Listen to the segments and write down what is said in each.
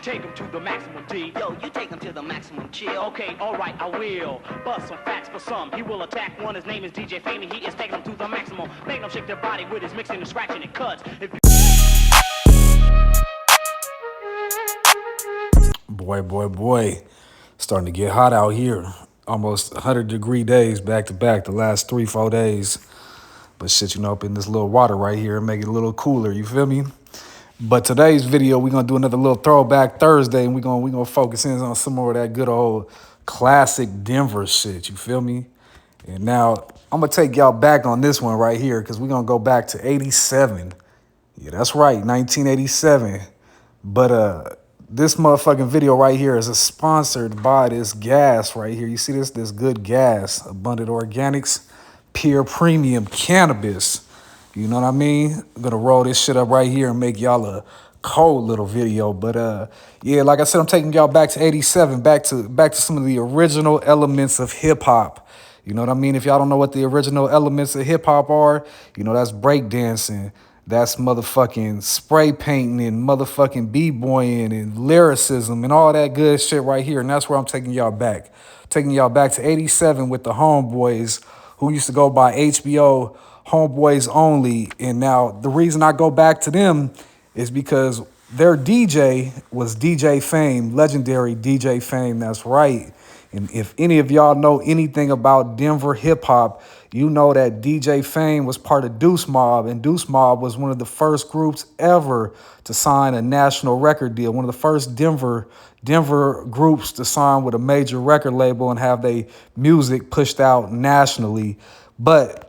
Take him to the maximum D. Yo, you take him to the maximum chill. Okay, alright, I will. Bust some facts for some. He will attack one. His name is DJ Fame, and he is taking them to the maximum. Make them shake their body with his mixing and scratching and cuts. Boy. Starting to get hot out here. Almost 100-degree days back to back the last 3-4 days. But shit, up in this little water right here, make it a little cooler, you feel me? But today's video, we're gonna do another little throwback Thursday, and we're gonna focus in on some more of that good old classic Denver shit, you feel me? And now I'm gonna take y'all back on this one right here, because we're gonna go back to 87. Yeah, that's right, 1987. But this motherfucking video right here is sponsored by this gas right here. You see this good gas, Abundant Organics, Pure Premium Cannabis. You know what I mean? I'm gonna roll this shit up right here and make y'all a cold little video. But yeah, like I said, I'm taking y'all back to 87, back to some of the original elements of hip hop. You know what I mean? If y'all don't know what the original elements of hip hop are, that's breakdancing, that's motherfucking spray painting and motherfucking b-boying and lyricism and all that good shit right here. And that's where I'm taking y'all back. Taking y'all back to 87 with the homeboys who used to go by HBO Homeboys Only. And now the reason I go back to them is because their DJ was DJ Fame, legendary DJ Fame, that's right. And if any of y'all know anything about Denver hip hop, you know that DJ Fame was part of Deuce Mob, and Deuce Mob was one of the first groups ever to sign a national record deal. One of the first Denver groups to sign with a major record label and have their music pushed out nationally. But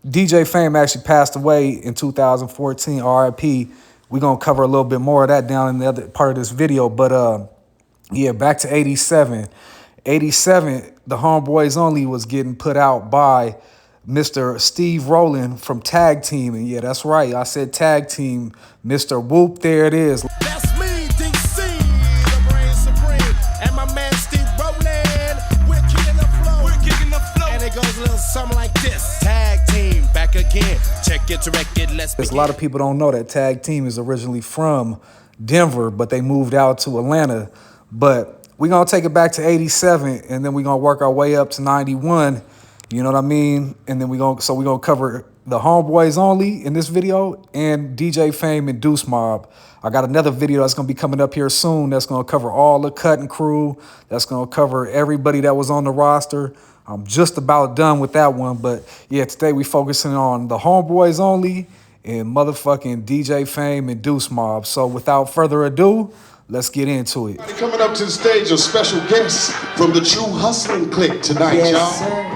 DJ Fame actually passed away in 2014, RIP. We're going to cover a little bit more of that down in the other part of this video. But yeah, back to 87. 87, the Homeboys Only was getting put out by Mr. Steve Rowland from Tag Team. And yeah, that's right, I said Tag Team. Mr. Whoop, there it is. That's me, Duce, the brain supreme. And my man Steve Rowland. We're kicking the flow. And it goes a little something like this. Tag Team, back again. Check it, direct it, let's begin. A lot of people don't know that Tag Team is originally from Denver, but they moved out to Atlanta. But we're going to take it back to 87, and then we're going to work our way up to 91. You know what I mean? And then we're going to cover the Homeboys Only in this video and DJ Fame and Deuce Mob. I got another video that's going to be coming up here soon that's going to cover all the cutting crew. That's going to cover everybody that was on the roster. I'm just about done with that one. But yeah, today we focusing on the Homeboys Only and motherfucking DJ Fame and Deuce Mob. So without further ado, let's get into it. Coming up to the stage, a special guest from the True Hustling Clique tonight, y'all. Sir.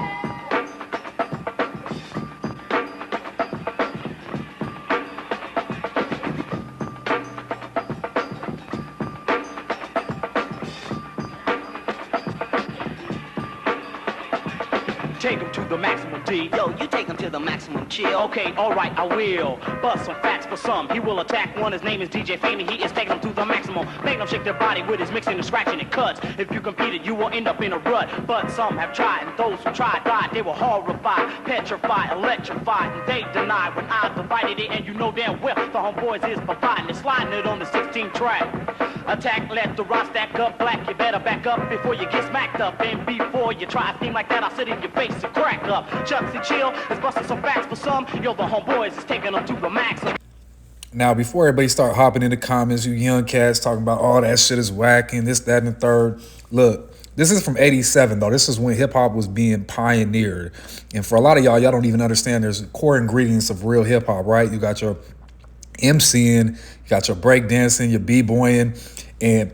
Take him to the maximum D. Yo, you take him to the maximum chill. Okay, alright, I will. Bust some facts for some. He will attack one. His name is DJ Fame, and he is taking them to the maximum. Make them shake their body with his mixing and scratching and cuts. If you competed, you will end up in a rut. But some have tried, and those who tried died. They were horrified, petrified, electrified, and they denied when I divided it. And you know damn well the Homeboys is providing it, sliding it on the 16 track. Attack, let the rock stack up black. You better back up before you get smacked up. And before you try a thing like that, I'll sit in your face and crack up. Chucksy Chill is busting some facts for some. Yo, the Homeboys is taking them to the max. Now, before everybody start hopping in the comments, you young cats talking about all that shit is whack and this, that, and the third. Look, this is from 87, though. This is when hip-hop was being pioneered. And for a lot of y'all don't even understand there's core ingredients of real hip-hop, right? You got your MCing, you got your breakdancing, your b-boying. And,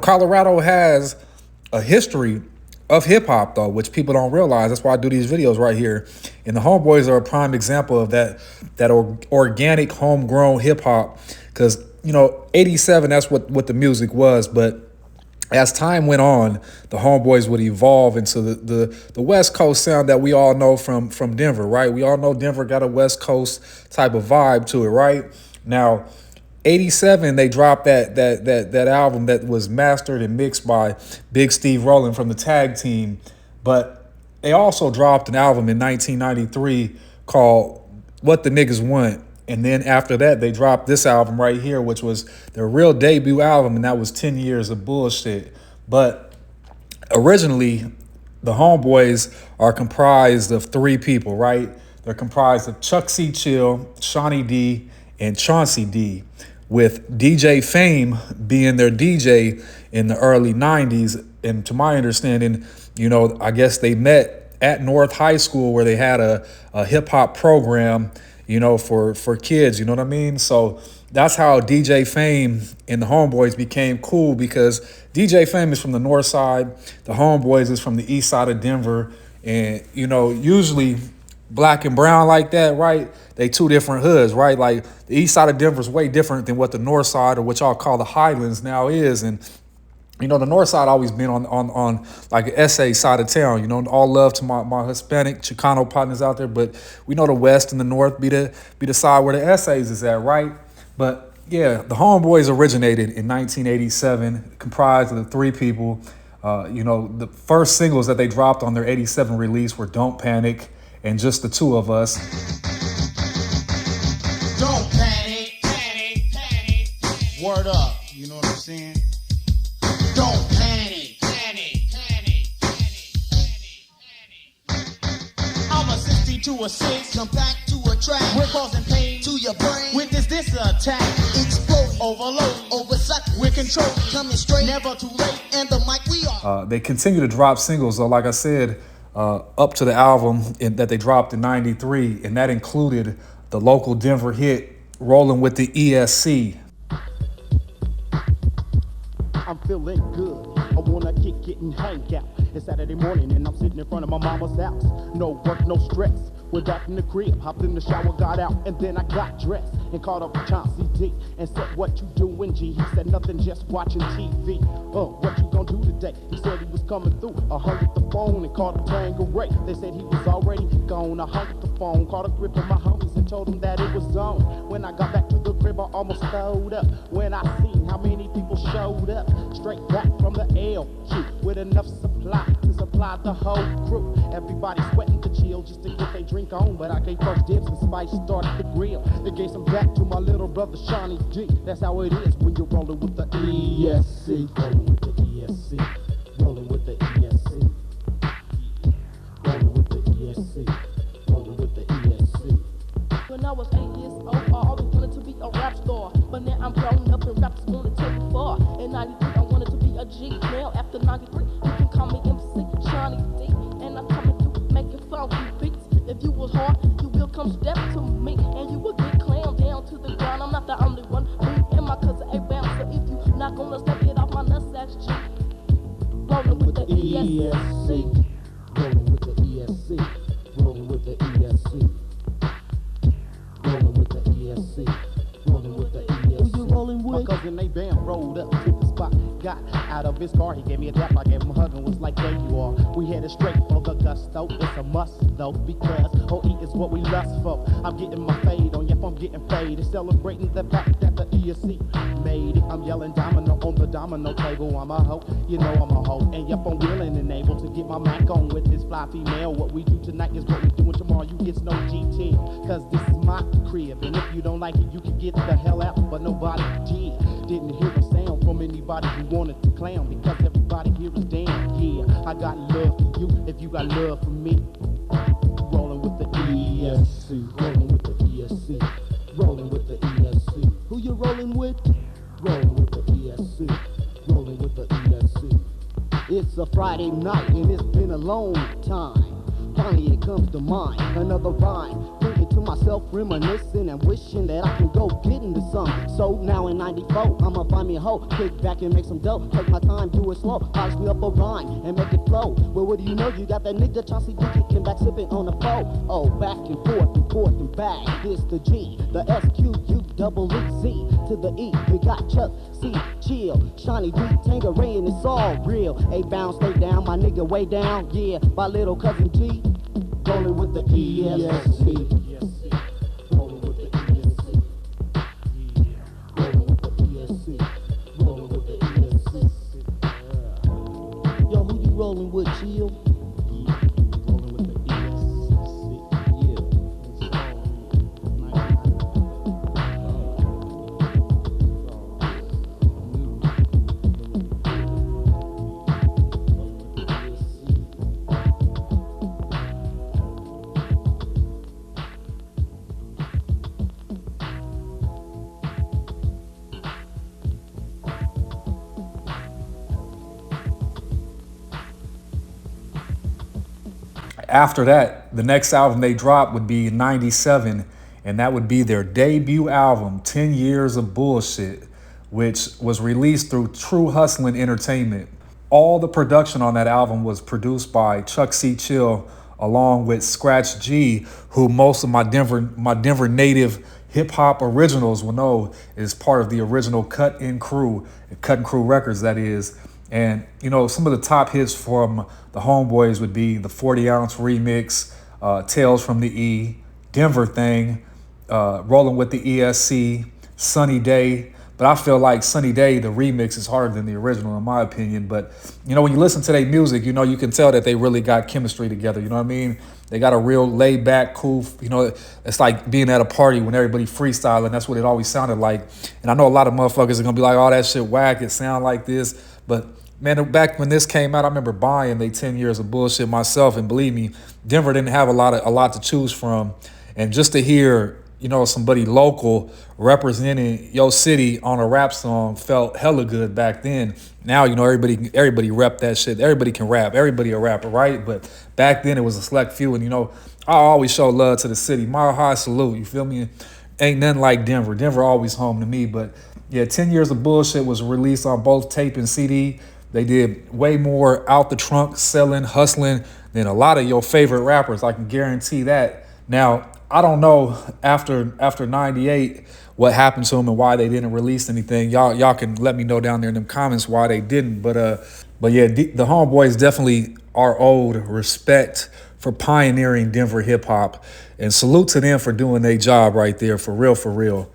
Colorado has a history of hip-hop, though, which people don't realize. That's why I do these videos right here. And the Homeboys are a prime example of that organic, homegrown hip-hop. Because, 87, that's what the music was. But as time went on, the Homeboys would evolve into the West Coast sound that we all know from Denver, right? We all know Denver got a West Coast type of vibe to it, right? Now, 87, they dropped that album that was mastered and mixed by Big Steve Rowland from the Tag Team. But they also dropped an album in 1993 called What the Niggas Want, And then after that, they dropped this album right here, which was their real debut album, and that was 10 Years of Bullshit. But originally, the Homeboys are comprised of 3 people, right? They're comprised of Chuck C. Chill, Shawnee D, and Chauncey D, with DJ Fame being their DJ in the early 90s. And to my understanding, you know, I guess they met at North High School where they had a hip hop program, you know, for kids, you know what I mean? So that's how DJ Fame and the Homeboys became cool, because DJ Fame is from the north side, the Homeboys is from the east side of Denver. And, you know, usually black and brown like that, right? They 2 different hoods, right? Like the east side of Denver is way different than what the north side, or what y'all call the Highlands now, is. And you know, the north side always been on like the SA side of town. You know, all love to my Hispanic Chicano partners out there, but we know the west and the north be the side where the SAs is at, right? But yeah, the Homeboys originated in 1987, comprised of the 3 people. You know, the first singles that they dropped on their 87 release were Don't Panic and Just the Two of Us. Don't panic, panic, panic. Word up, you know what I'm saying? Don't panic, panic, panic, panic. I'm a 60 to a 6, come back to a track. We're causing pain to your brain with this attack. Explode, overload, oversuck, with control, coming straight, never too late, and the mic we are. They continue to drop singles, though, like I said, up to the album that they dropped in '93, and that included the local Denver hit Rolling with the ESC. I'm feeling good. I wanna kick it and hang out. It's Saturday morning and I'm sitting in front of my mama's house. No work, no stress. We're back in the crib, hopped in the shower, got out, and then I got dressed and called up Chauncey D and said, "What you doing, G?" He said, "Nothing, just watching TV." What you gonna do today? He said he was coming through. I hung up the phone and called up Tangeray. They said he was already gone. I hung up the phone, called a grip of my homies and told them that it was on. When I got back to the crib, I almost throwed up when I seen how many people showed up. Straight back from the LG with enough supply to supply the whole crew. Everybody sweating to chill just to get their drink on, but I gave first dibs and Spice started the grill. They gave some back to my little brother Shawnee D. That's how it is when you're rolling with the ESC. Rolling with the ESC. Rolling with the ESC. Rolling with the ESC. Rolling with the ESC. When I was 8 years old, I always wanted to be a rap star. But now I'm grown up and rappers wanna take me far. In 93, I wanted to be a G. Now after 93, you can call me MC Shawnee D. And I'm coming through making funky beats. If you was hard, you will come step to me, and you will get clammed down to the ground. I'm not the only one. Me and my cousin A-Bound. So if you not gonna step it off my nutsack, G. Rolling with the ESC. Rolling with the ESC. Rolling with the ESC. Rolling with the ESC. Rolling with the ESC. Who you rolling with? My cousin A-Bound rolled up to the spot. Got out of his car, he gave me a dap. I gave him a hug and was like, "There you are." We headed straight for the gusto. It's a must though, because OE is what we lust for. I'm getting my fade on, yep, I'm getting faded. Celebrating the fact that the ESC made it. I'm yelling domino on the domino table. I'm a hoe, you know I'm a hoe. And yep, I'm willing and able to get my Mac on with this fly female. What we do tonight is what we doing tomorrow. You get no G10, cause this is my crib. And if you don't like it, you can get the hell out. But nobody didn't hear a sound from anybody who wanted to clown, because everybody here is damn. Yeah, I got love for you if you got love for me. Rolling with the ESC. Rolling with the ESC. Rolling with the ESC. Who you rolling with? Rolling with the ESC. Rolling with the ESC. It's a Friday night and it's been a long time. Finally it comes to mind, another rhyme. Thinking to myself, reminiscing and wishing that I can go get into some. So now in 94, I'ma find me a hoe, kick back and make some dough. Take my time, do it slow, polish me up a rhyme and make it flow. Well, what do you know? You got that nigga Chauncey D kicking back, sipping on the flow. Oh, back and forth and back. It's the G, the S-Q-U-E-E-Z to the E. We got Chuck C, Chill, Shawnee D, Tangeray, and it's all real. A-Bound, stay down, my nigga way down. Yeah, my little cousin G. Rolling with the ESC. Rolling with the ESC. Rolling with the ESC. Rolling with the ESC. Yo, who you rolling with, Chill? Rolling with the ESC. Yeah. After that, the next album they dropped would be 97, and that would be their debut album, 10 Years of Bullshit, which was released through True Hustlin' Entertainment. All the production on that album was produced by Chuck C. Chill, along with Scratch G, who most of my Denver native hip hop originals will know is part of the original Cut and Crew Records, that is. And, you know, some of the top hits from the Homeboys would be the 40-ounce remix, Tales from the E, Denver Thing, Rolling with the ESC, Sunny Day. But I feel like Sunny Day, the remix, is harder than the original, in my opinion. But, you know, when you listen to their music, you know, you can tell that they really got chemistry together. You know what I mean? They got a real laid back, cool, you know, it's like being at a party when everybody freestyling. That's what it always sounded like. And I know a lot of motherfuckers are going to be like, oh, that shit whack. It sound like this. But, man, back when this came out, I remember buying they 10 Years of Bullshit myself. And believe me, Denver didn't have a lot to choose from. And just to hear, you know, somebody local representing your city on a rap song felt hella good back then. Now, you know, everybody rep that shit. Everybody can rap. Everybody a rapper, right? But back then it was a select few. And, you know, I always show love to the city. Mile high salute, you feel me? Ain't nothing like Denver. Denver always home to me. But, yeah, 10 Years of Bullshit was released on both tape and CD. They did way more out the trunk, selling, hustling than a lot of your favorite rappers. I can guarantee that. Now, I don't know after 98 what happened to them and why they didn't release anything. Y'all can let me know down there in them comments why they didn't. But yeah, the Homeboys definitely are owed respect for pioneering Denver hip hop, and salute to them for doing their job right there, for real, for real.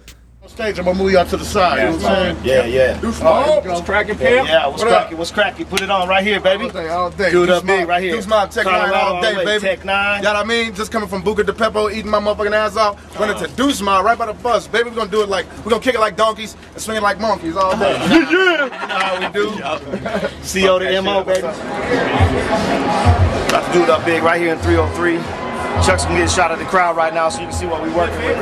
Stage, I'm gonna move you out to the side. You know what I'm saying? Yeah. Deuce Mob, what's cracking, Pimp? Yeah, what's cracking? Put it on right here, baby. All day. Do it up big right here. Deuce Mob, Tech 9 all day, baby. Tech 9. You know what I mean? Just coming from Buca de Pepo, eating my motherfucking ass off, running to Deuce Mob right by the bus, baby. We're gonna do it like, we're gonna kick it like donkeys and swing it like monkeys all day. Yeah. You know how we do. CO to MO, baby. About to do it up big right here in 303. Chuck's gonna get a shot at the crowd right now so you can see what we're working with.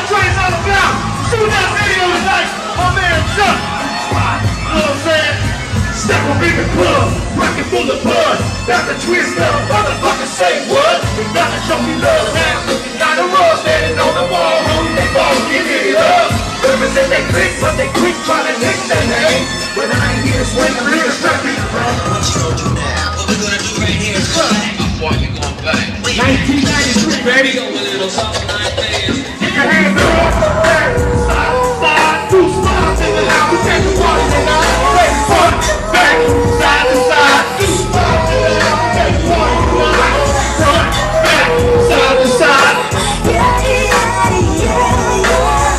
Train's all about. Shoot that video tonight, my man Chuck. You know what I'm saying? Step on big and club, rocket full of blood. Got the twist up, motherfuckers say what? You gotta show me love now. Got the rush standing on the wall, homie, they fall, give it up. Represent they click, but they quick trying to nick their name. But I ain't here to swing the real strappy. What you gonna do now? What we gonna do right here is flag. Before you gonna bang. 1993, baby. Go a little something like this. Your hands up, back, side, Deuce Mob in the house. We take the water tonight. Take front, back, side to side. Deuce Mob in the house. We take the water tonight. Front, back, side to side.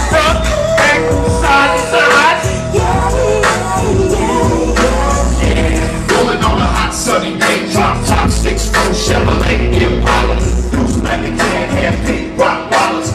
Front, back, side to side. Rolling on a hot sunny day. Drop top 6 from Chevrolet Impala. Deuce Mac and half-paid rock wallets.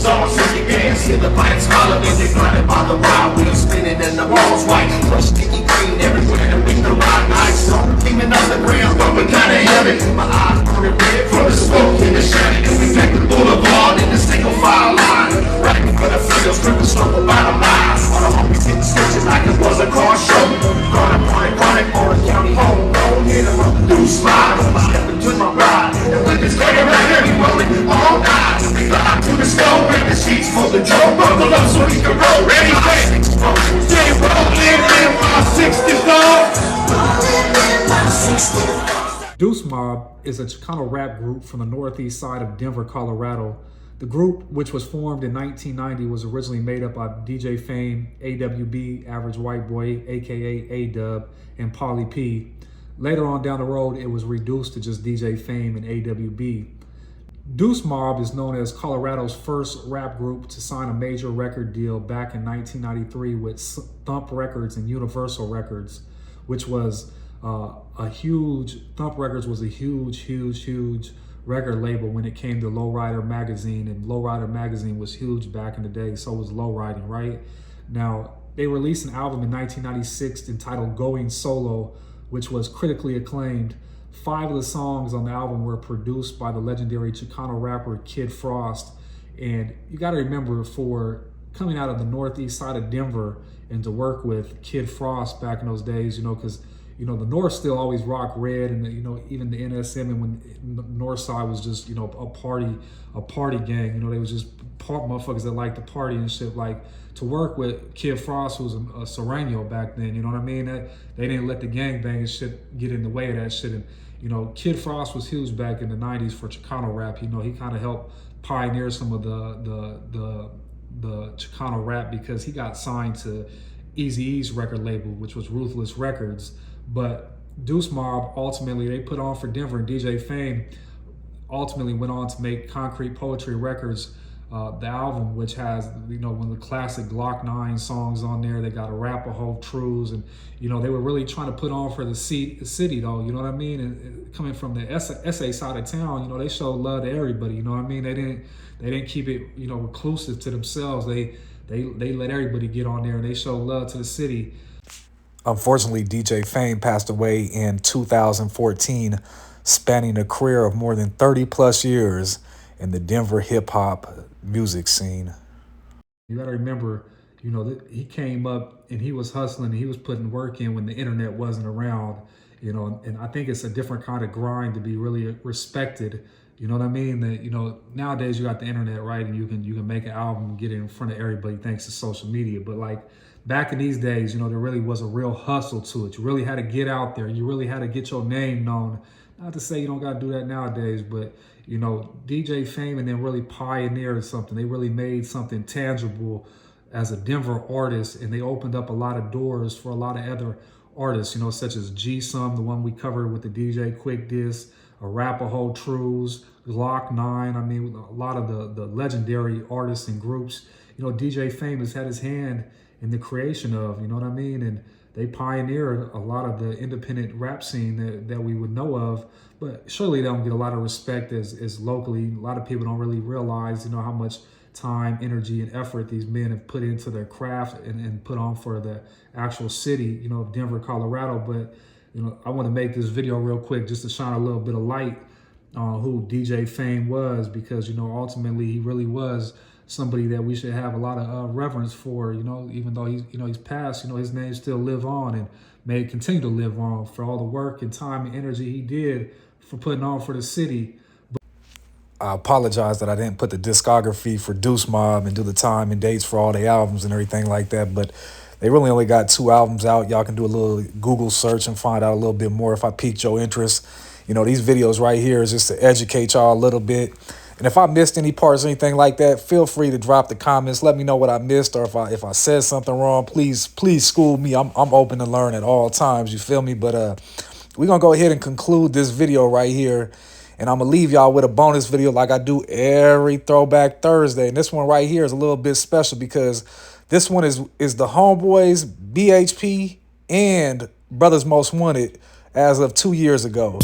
Songs in your gas, hear the pipes holler when they blinded by the wild wheels spinning and the walls white. Fresh sticky green everywhere, and we can ride nice. So demon underground, bumping kinda heavy. My eyes burning red from the smoke in the shiny. And we back the boulevard in the single file line. Right for the fields, tripping slope about a mile. All the homies hitting stitches like it was a car show. Gonna party on a county homegrown. Hit them up, Deuce Mob. Step into my ride, and with this nigga right here, we rolling all night. We live to the stove. The sheets for the drum, buckle up so we can roll. Ready, ready. Stay rolling in my 60s. Deuce Mob is a Chicano rap group from the northeast side of Denver, Colorado. The group, which was formed in 1990, was originally made up by DJ Fame, AWB, Average White Boy, aka A-Dub, and Pauli P. Later on down the road, it was reduced to just DJ Fame and AWB. Deuce Mob is known as Colorado's first rap group to sign a major record deal back in 1993 with thumprecords and Universal Records, which was Thumprecords was a huge record label when it came to lowridermagazine, and lowridermagazine was huge back in the day, so was lowriding, right? Now, they released an album in 1996 entitled Going Solo, which was critically acclaimed. 5 of the songs on the album were produced by the legendary Chicano rapper Kidfrost. And you gotta remember, for coming out of the northeast side of Denver and to work with Kidfrost back in those days, you know, because you know the North still always rock red, and you know even the NSM, and when the North side was just you know a party gang, you know they was just motherfuckers that like to party and shit. Like to work with Kidfrost, who was a Serrano back then, you know what I mean? That they didn't let the gangbang and shit get in the way of that shit. And you know Kidfrost was huge back in the '90s for Chicano rap. You know he kind of helped pioneer some of the Chicano rap because he got signed to Eazy-E's record label, which was Ruthless Records. But Deuce Mob, ultimately, they put on for Denver, and DJ Fame ultimately went on to make Concrete Poetry Records, the album, which has, you know, one of the classic Glock 9 songs on there. They got Arapaho Trues, and, you know, they were really trying to put on for the city, though, you know what I mean? And coming from the SA side of town, you know, they showed love to everybody, you know what I mean? They didn't keep it, you know, reclusive to themselves. They let everybody get on there, and they showed love to the city. Unfortunately, DJ Fame passed away in 2014, spanning a career of more than 30 plus years in the Denver hip hop music scene. You gotta remember, you know, he came up and he was hustling and he was putting work in when the internet wasn't around, you know, and I think it's a different kind of grind to be really respected. You know what I mean? That, you know, nowadays you got the internet, right? And you can make an album and get it in front of everybody thanks to social media. But like back in these days, you know, there really was a real hustle to it. You really had to get out there. You really had to get your name known. Not to say you don't got to do that nowadays, but, you know, DJ Fame and them really pioneered something. They really made something tangible as a Denver artist, and they opened up a lot of doors for a lot of other artists, you know, such as G-Sum, the one we covered with the DJ Quick Disc, Arapaho Trues, Glock 9. I mean, a lot of the legendary artists and groups, you know, DJ Fame has had his hand in the creation of, you know what I mean? And they pioneered a lot of the independent rap scene that we would know of, but surely they don't get a lot of respect as locally. A lot of people don't really realize, you know, how much time, energy, and effort these men have put into their craft and put on for the actual city, you know, of Denver, Colorado. But, you know, I want to make this video real quick just to shine a little bit of light on who DJ Fame was, because, you know, ultimately he really was somebody that we should have a lot of reverence for, you know, even though he's passed, you know, his name still live on and may continue to live on for all the work and time and energy he did for putting on for the city. I apologize that I didn't put the discography for Deuce Mob and do the time and dates for all the albums and everything like that, but they really only got 2 albums out. Y'all can do a little Google search and find out a little bit more if I piqued your interest. You know, these videos right here is just to educate y'all a little bit. And if I missed any parts or anything like that, feel free to drop the comments. Let me know what I missed, or if I said something wrong, please school me. I'm open to learn at all times, you feel me? But we're going to go ahead and conclude this video right here. And I'm going to leave y'all with a bonus video like I do every Throwback Thursday. And this one right here is a little bit special because this one is the Homeboys, BHP, and Brothers Most Wanted as of 2 years ago.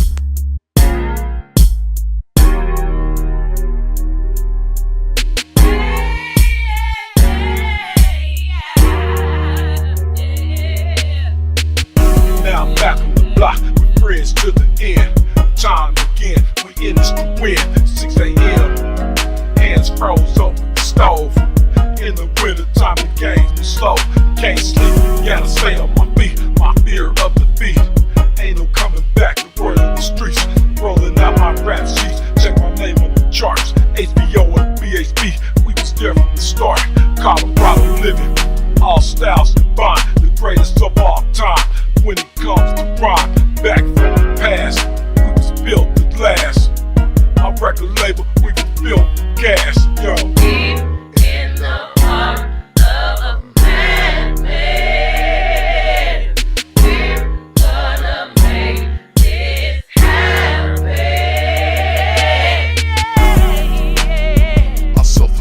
To the end, time again, we in this to win. 6 a.m. hands froze over the stove. In the winter time, the game's been slow. Can't sleep, gotta stay on my feet. My fear of defeat. Ain't no coming back, the word of the streets. Rolling out my rap sheets, check my name on the charts. HBO and BHP, we was there from the start. Colorado living, all styles combined. The greatest of all time. When it comes to rhyme, back from the past, we was built to last. Our record label, we was built for gas, yo. Deep in the heart of a madman, we're gonna make this happen. Our self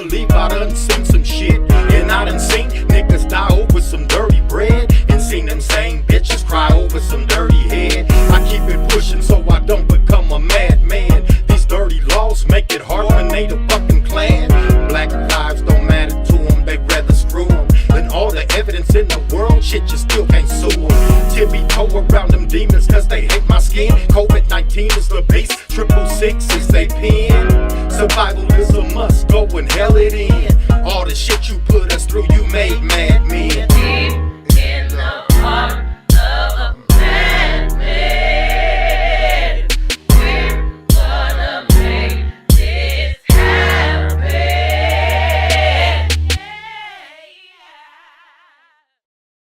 believe I done seen some shit. And I done seen niggas die over some dirty bread, and seen them same bitches cry over some dirty head. I keep it pushing so I don't become a madman. These dirty laws make it hard when they the fucking clan. Black lives don't matter to them, they rather screw them. And all the evidence in the world, shit, you still can't sue them. Tippy toe around them demons cause they hate my skin. COVID-19 is the beast, 666 is they pen. Survival is a must, go and hell it in. All the shit you